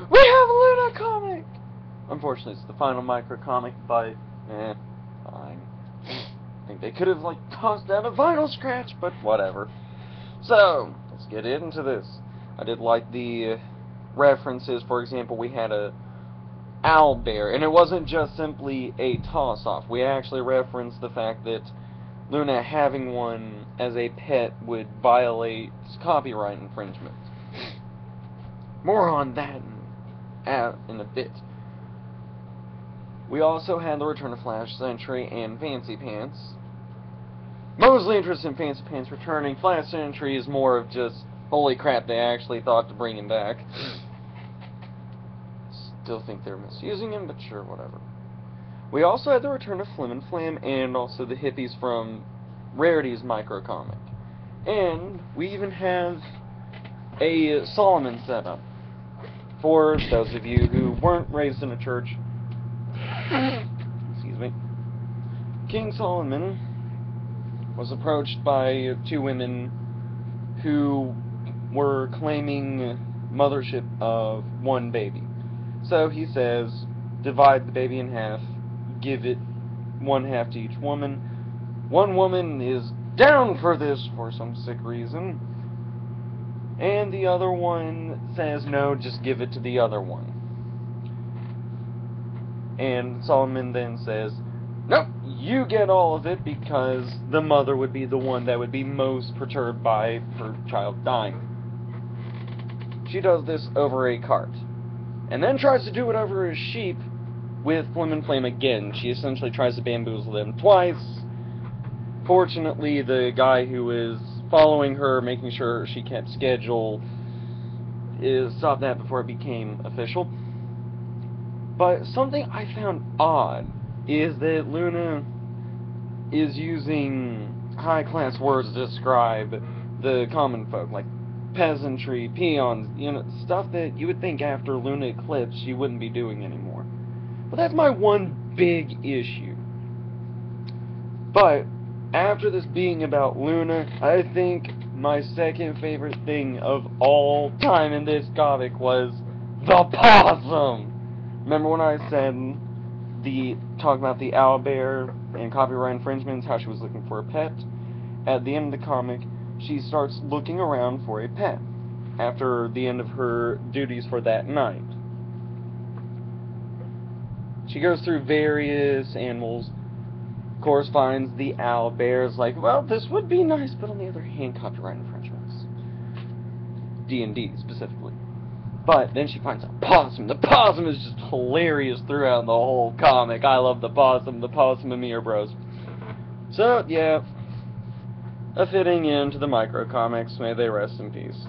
We have a Luna comic! Unfortunately, it's the final micro comic, but, fine. I think they could have, like, tossed out a vinyl scratch, but whatever. So, let's get into this. I did like the references. For example, we had a owlbear, and it wasn't just simply a toss-off. We actually referenced the fact that Luna having one as a pet would violate copyright infringement. More on that in a bit. We also had the return of Flash Sentry and Fancy Pants. Mostly interested in Fancy Pants returning. Flash Sentry is more of just, holy crap, they actually thought to bring him back. Still think they're misusing him, but sure, whatever. We also had the return of Flim and Flam, and also the hippies from Rarity's microcomic. And we even have a Solomon setup. For those of you who weren't raised in a church, excuse me, King Solomon was approached by two women who were claiming mothership of one baby. So he says, divide the baby in half, give it one half to each woman. One woman is down for this for some sick reason, and the other one says, no, just give it to the other one. And Solomon then says, nope, you get all of it, because the mother would be the one that would be most perturbed by her child dying. She does this over a cart, and then tries to do it over a sheep with Flim and Flam again. She essentially tries to bamboozle them twice. Fortunately, the guy who is following her, making sure she kept schedule, stopped that before it became official. But something I found odd is that Luna is using high-class words to describe the common folk, like peasantry, peons, you know, stuff that you would think after Luna Eclipse she wouldn't be doing anymore. But that's my one big issue. But after this being about Luna, I think my second favorite thing of all time in this comic was the possum! Remember when I said talking about the owlbear and copyright infringements, how she was looking for a pet? At the end of the comic, she starts looking around for a pet after the end of her duties for that night. She goes through various animals, of course finds the owlbear, is like, well, this would be nice, but on the other hand, copyright infringements. D&D specifically. But then she finds a possum. The possum is just hilarious throughout the whole comic. I love the possum and me are bros. So, yeah, a fitting end to the micro comics. May they rest in peace.